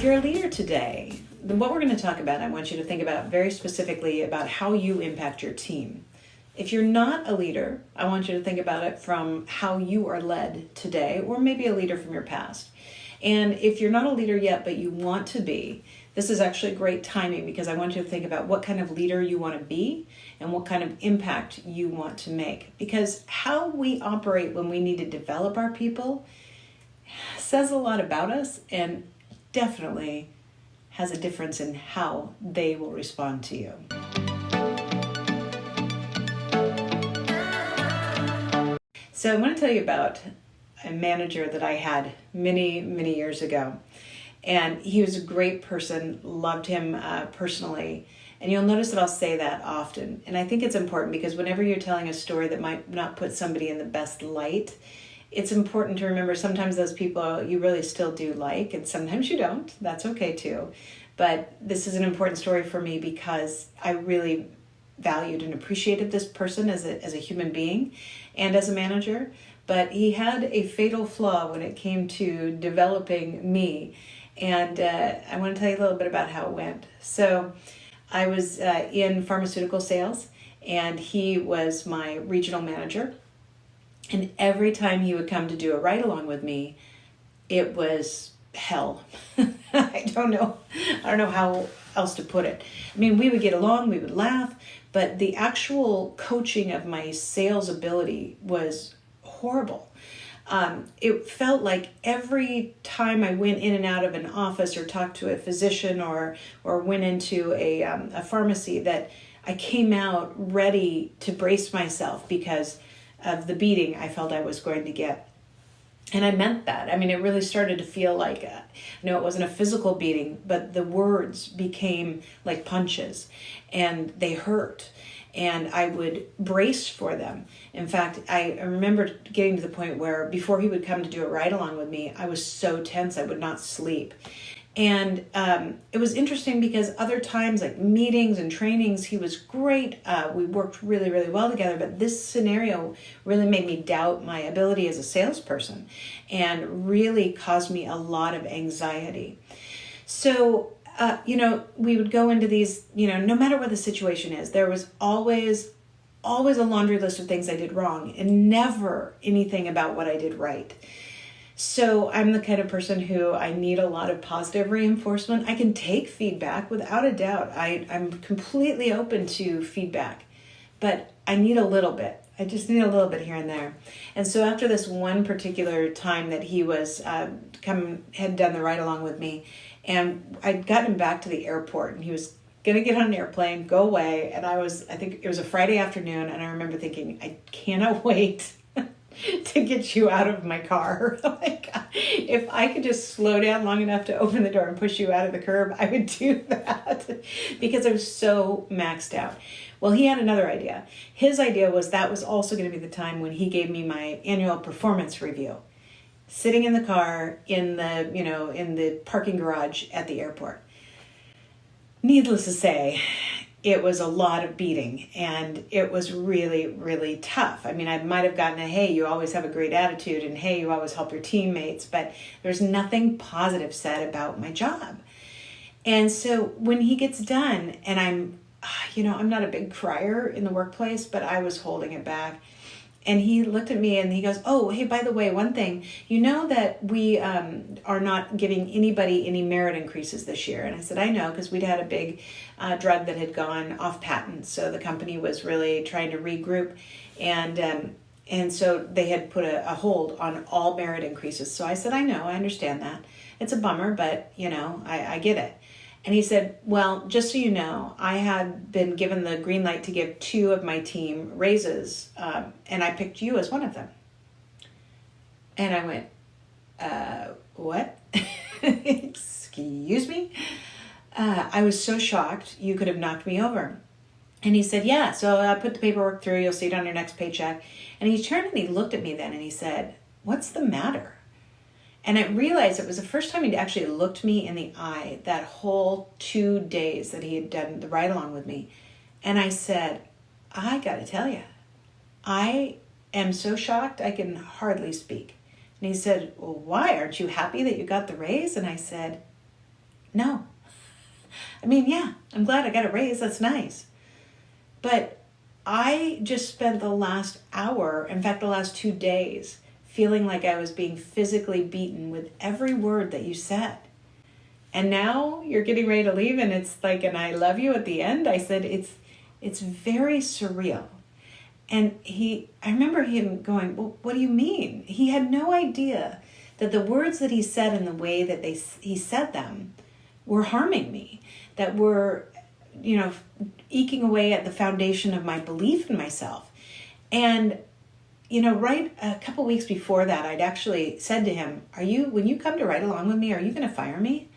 you're a leader today, then what we're going to talk about, I want you to think about very specifically about how you impact your team. If you're not a leader, I want you to think about it from how you are led today, or maybe a leader from your past. And if you're not a leader yet, but you want to be, this is actually great timing, because I want you to think about what kind of leader you want to be and what kind of impact you want to make. Because how we operate when we need to develop our people says a lot about us, and definitely has a difference in how they will respond to you. So I want to tell you about a manager that I had many, many years ago. And he was a great person, loved him personally. And you'll notice that I'll say that often. And I think it's important, because whenever you're telling a story that might not put somebody in the best light, it's important to remember sometimes those people you really still do like, and sometimes you don't. That's okay too. But this is an important story for me because I really valued and appreciated this person as a human being and as a manager. But he had a fatal flaw when it came to developing me. And I want to tell you a little bit about how it went. So I was in pharmaceutical sales, and he was my regional manager. And every time he would come to do a ride-along with me, it was hell. I don't know how else to put it. I mean, we would get along, we would laugh, but the actual coaching of my sales ability was horrible. It felt like every time I went in and out of an office or talked to a physician or went into a pharmacy, that I came out ready to brace myself because of the beating I felt I was going to get. And I meant that. I mean, it really started to feel like, it wasn't a physical beating, but the words became like punches, and they hurt. And I would brace for them. In fact, I remember getting to the point where before he would come to do a ride-along with me, I was so tense I would not sleep. And it was interesting because other times, like meetings and trainings, he was great. We worked really, really well together. But this scenario really made me doubt my ability as a salesperson and really caused me a lot of anxiety. So, we would go into these, no matter what the situation is, there was always a laundry list of things I did wrong and never anything about what I did right. So I'm the kind of person who I need a lot of positive reinforcement. I can take feedback without a doubt. I'm completely open to feedback, but I need a little bit. I just need a little bit here and there. And so after this one particular time that he was had done the ride along with me, and I'd gotten him back to the airport, and he was going to get on an airplane, go away. And I think it was a Friday afternoon, and I remember thinking, I cannot wait to get you out of my car. Like, if I could just slow down long enough to open the door and push you out of the curb, I would do that because I was so maxed out. Well, he had another idea. His idea was that was also going to be the time when he gave me my annual performance review, sitting in the car in the parking garage at the airport. Needless to say, it was a lot of beating, and it was really, really tough. I mean, I might have gotten a, hey, you always have a great attitude, and hey, you always help your teammates, but there's nothing positive said about my job. And so when he gets done, and I'm not a big crier in the workplace, but I was holding it back. And he looked at me and he goes, oh, hey, by the way, one thing, you know that we are not giving anybody any merit increases this year. And I said, I know, because we'd had a big drug that had gone off patent. So the company was really trying to regroup. And so they had put a hold on all merit increases. So I said, I know, I understand that. It's a bummer, but, I get it. And he said, well, just so you know, I had been given the green light to give 2 of my team raises, and I picked you as one of them. And I went, what? Excuse me? I was so shocked, you could have knocked me over. And he said, yeah, so I put the paperwork through, you'll see it on your next paycheck. And he turned and he looked at me then and he said, what's the matter? And I realized it was the first time he'd actually looked me in the eye that whole 2 days that he had done the ride-along with me. And I said, I got to tell you, I am so shocked I can hardly speak. And he said, well, why? Aren't you happy that you got the raise? And I said, No. I mean, yeah, I'm glad I got a raise. That's nice. But I just spent the last hour, in fact, the last 2 days, feeling like I was being physically beaten with every word that you said. And now you're getting ready to leave and it's like, and I love you at the end. I said, it's very surreal. And I remember him going, well, what do you mean? He had no idea that the words that he said and the way that he said them were harming me, that were, eking away at the foundation of my belief in myself. And, right a couple weeks before that, I'd actually said to him, when you come to ride along with me, are you going to fire me?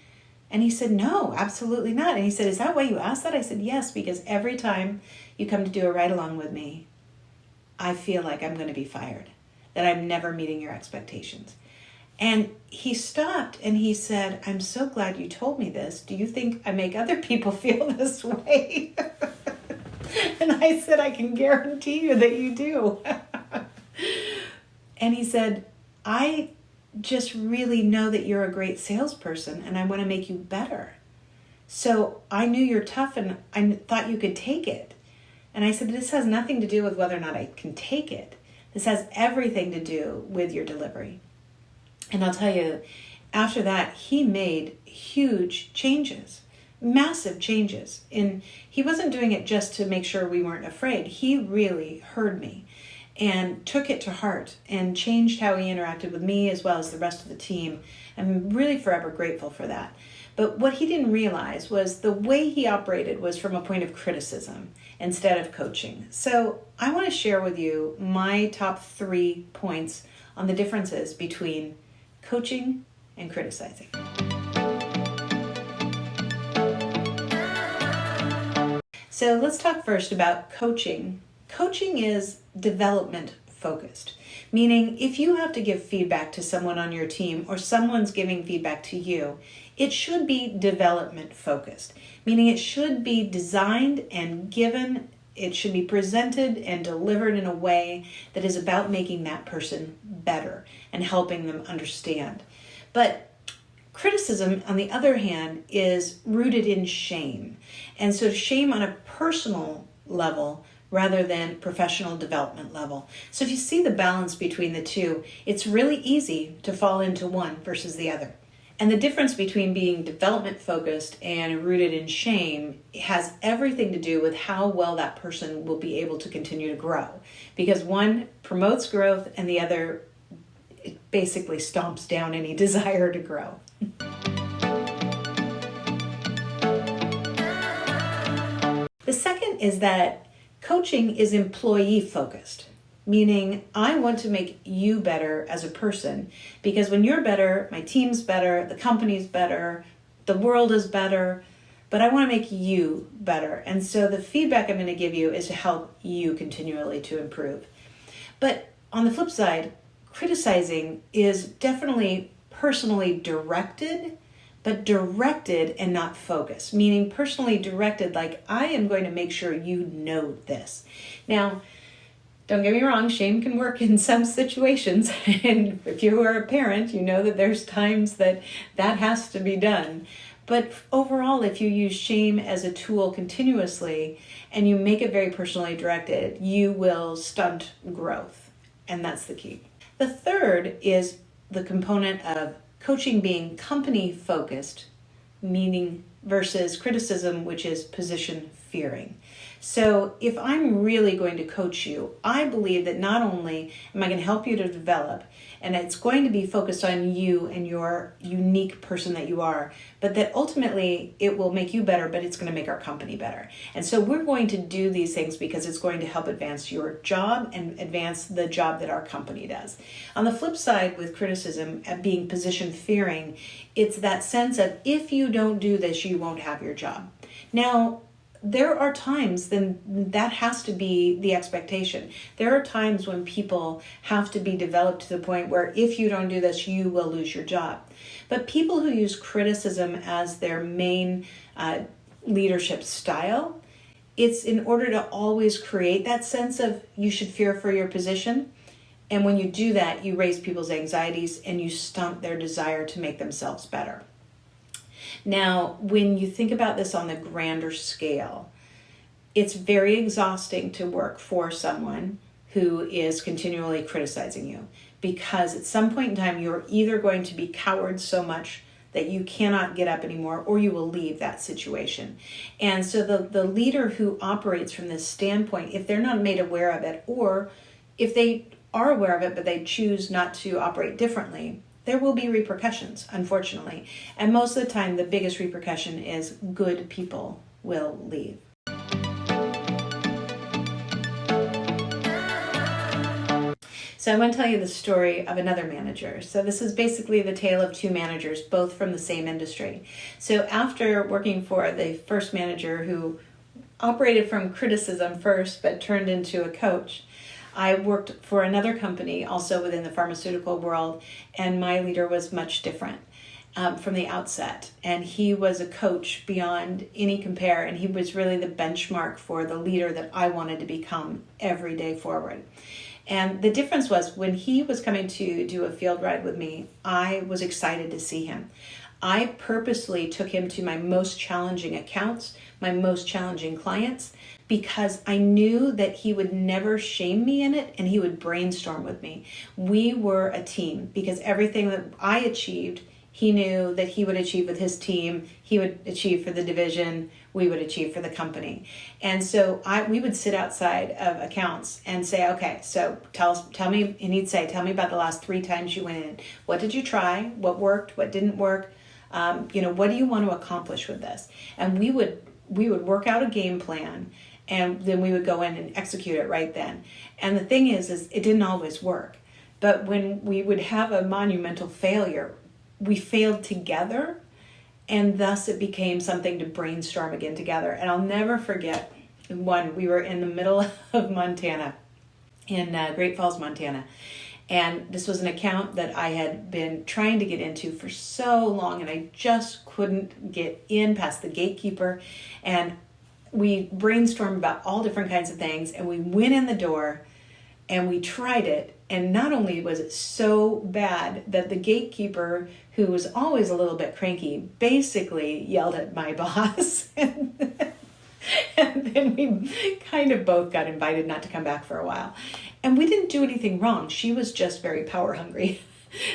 And he said, no, absolutely not. And he said, is that why you asked that? I said, yes, because every time you come to do a ride along with me, I feel like I'm going to be fired, that I'm never meeting your expectations. And he stopped and he said, I'm so glad you told me this. Do you think I make other people feel this way? And I said, I can guarantee you that you do. And he said, I just really know that you're a great salesperson and I want to make you better. So I knew you're tough and I thought you could take it. And I said, this has nothing to do with whether or not I can take it. This has everything to do with your delivery. And I'll tell you, after that, he made huge changes, massive changes. And he wasn't doing it just to make sure we weren't afraid. He really heard me and took it to heart and changed how he interacted with me as well as the rest of the team. I'm really forever grateful for that. But what he didn't realize was the way he operated was from a point of criticism instead of coaching. So I want to share with you my top 3 points on the differences between coaching and criticizing. So let's talk first about coaching. Coaching is development focused, meaning if you have to give feedback to someone on your team or someone's giving feedback to you, it should be development focused, meaning it should be designed and given, it should be presented and delivered in a way that is about making that person better and helping them understand. But criticism, on the other hand, is rooted in shame. And so shame on a personal level rather than professional development level. So if you see the balance between the two, it's really easy to fall into one versus the other. And the difference between being development focused and rooted in shame has everything to do with how well that person will be able to continue to grow. Because one promotes growth and the other basically stomps down any desire to grow. The second is that coaching is employee focused, meaning I want to make you better as a person because when you're better, my team's better, the company's better, the world is better, but I want to make you better. And so the feedback I'm going to give you is to help you continually to improve. But on the flip side, criticizing is definitely personally directed, but directed and not focused, meaning personally directed, like I am going to make sure you know this. Now, don't get me wrong, shame can work in some situations. And if you are a parent, you know that there's times that has to be done. But overall, if you use shame as a tool continuously and you make it very personally directed, you will stunt growth. And that's the key. The third is the component of coaching being company focused, meaning versus criticism, which is position fearing. So if I'm really going to coach you, I believe that not only am I going to help you to develop, and it's going to be focused on you and your unique person that you are, but that ultimately it will make you better, but it's going to make our company better. And so we're going to do these things because it's going to help advance your job and advance the job that our company does. On the flip side, with criticism at being position fearing, it's that sense of if you don't do this, you won't have your job. Now, there are times then that has to be the expectation. There are times when people have to be developed to the point where if you don't do this, you will lose your job. But people who use criticism as their main leadership style, it's in order to always create that sense of you should fear for your position. And when you do that, you raise people's anxieties and you stunt their desire to make themselves better. Now, when you think about this on the grander scale, it's very exhausting to work for someone who is continually criticizing you, because at some point in time, you're either going to be cowered so much that you cannot get up anymore, or you will leave that situation. And so the leader who operates from this standpoint, if they're not made aware of it, or if they are aware of it but they choose not to operate differently, there will be repercussions, unfortunately. And most of the time, the biggest repercussion is good people will leave. So I want to tell you the story of another manager. So this is basically the tale of two managers, both from the same industry. So after working for the first manager, who operated from criticism first but turned into a coach, I worked for another company also within the pharmaceutical world, and my leader was much different from the outset. And he was a coach beyond any compare, and he was really the benchmark for the leader that I wanted to become every day forward. And the difference was, when he was coming to do a field ride with me, I was excited to see him. I purposely took him to my most challenging accounts, my most challenging clients, because I knew that he would never shame me in it, and he would brainstorm with me. We were a team, because everything that I achieved, he knew that he would achieve with his team, he would achieve for the division, we would achieve for the company. And so we would sit outside of accounts and say, okay, so tell me, and he'd say, tell me about the last 3 times you went in. What did you try? What worked? What didn't work? What do you want to accomplish with this? And we would work out a game plan, and then we would go in and execute it right then. And the thing is it didn't always work. But when we would have a monumental failure, we failed together, and thus it became something to brainstorm again together. And I'll never forget one. We were in the middle of Montana, in Great Falls, Montana. And this was an account that I had been trying to get into for so long, and I just couldn't get in past the gatekeeper. And we brainstormed about all different kinds of things, and we went in the door and we tried it. And not only was it so bad that the gatekeeper, who was always a little bit cranky, basically yelled at my boss. And then we kind of both got invited not to come back for a while. And we didn't do anything wrong. She was just very power hungry.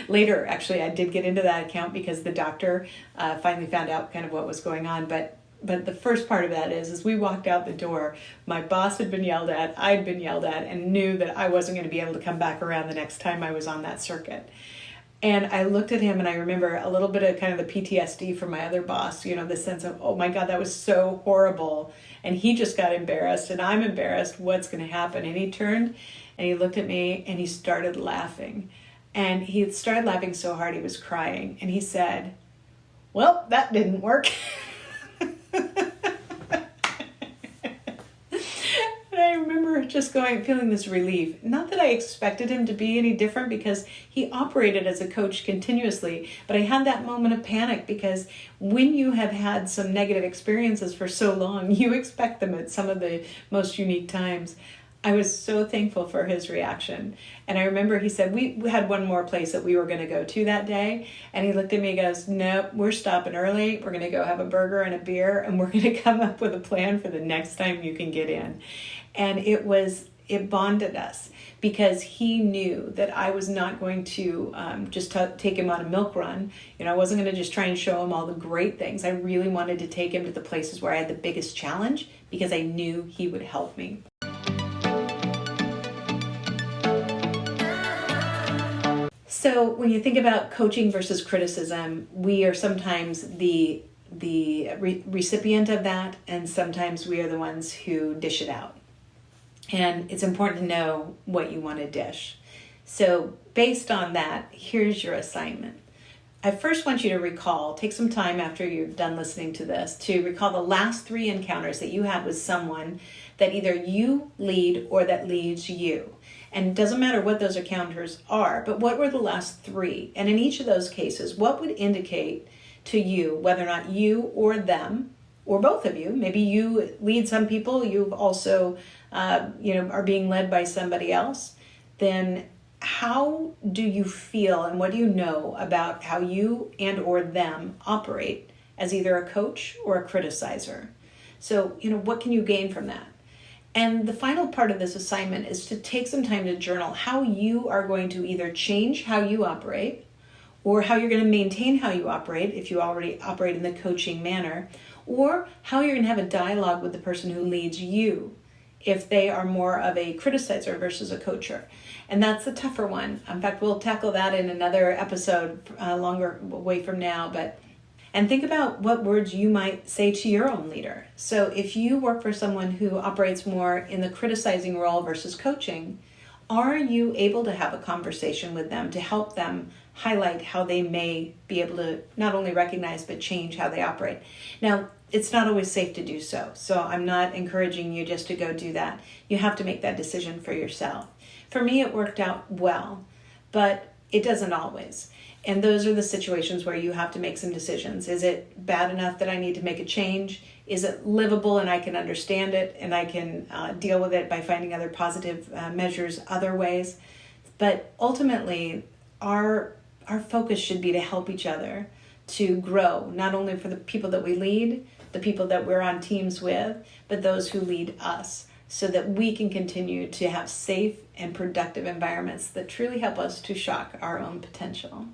Later, actually, I did get into that account because the doctor finally found out kind of what was going on. But the first part of that is we walked out the door, my boss had been yelled at, I'd been yelled at, and knew that I wasn't going to be able to come back around the next time I was on that circuit. And I looked at him, and I remember a little bit of kind of the PTSD from my other boss, the sense of, oh my God, that was so horrible. And he just got embarrassed, and I'm embarrassed. What's going to happen? And he turned and he looked at me and he started laughing. And he started laughing so hard he was crying. And he said, well, that didn't work. And I remember just feeling this relief. Not that I expected him to be any different, because he operated as a coach continuously, but I had that moment of panic, because when you have had some negative experiences for so long, you expect them at some of the most unique times. I was so thankful for his reaction. And I remember he said, we had one more place that we were going to go to that day. And he looked at me and goes, nope, we're stopping early. We're going to go have a burger and a beer, and we're going to come up with a plan for the next time you can get in. And it bonded us, because he knew that I was not going to just take him on a milk run. I wasn't going to just try and show him all the great things. I really wanted to take him to the places where I had the biggest challenge, because I knew he would help me. So when you think about coaching versus criticism, we are sometimes the recipient of that, and sometimes we are the ones who dish it out. And it's important to know what you want to dish. So based on that, here's your assignment. I first want you to take some time after you've done listening to this, to recall the last 3 encounters that you had with someone that either you lead or that leads you. And it doesn't matter what those encounters are, but what were the last 3? And in each of those cases, what would indicate to you whether or not you or them, or both of you, maybe you lead some people, you've also, are being led by somebody else, then how do you feel and what do you know about how you and or them operate as either a coach or a criticizer. So, what can you gain from that? And the final part of this assignment is to take some time to journal how you are going to either change how you operate or how you're going to maintain how you operate if you already operate in the coaching manner, or how you're going to have a dialogue with the person who leads you if they are more of a criticizer versus a coacher. And that's the tougher one. In fact, we'll tackle that in another episode longer way from now. And think about what words you might say to your own leader. So if you work for someone who operates more in the criticizing role versus coaching, are you able to have a conversation with them to help them highlight how they may be able to not only recognize but change how they operate? Now, it's not always safe to do so. So I'm not encouraging you just to go do that. You have to make that decision for yourself. For me, it worked out well, but it doesn't always. And those are the situations where you have to make some decisions. Is it bad enough that I need to make a change? Is it livable and I can understand it and I can deal with it by finding other positive measures, other ways? But ultimately, our focus should be to help each other to grow, not only for the people that we lead, the people that we're on teams with, but those who lead us, so that we can continue to have safe and productive environments that truly help us to shock our own potential.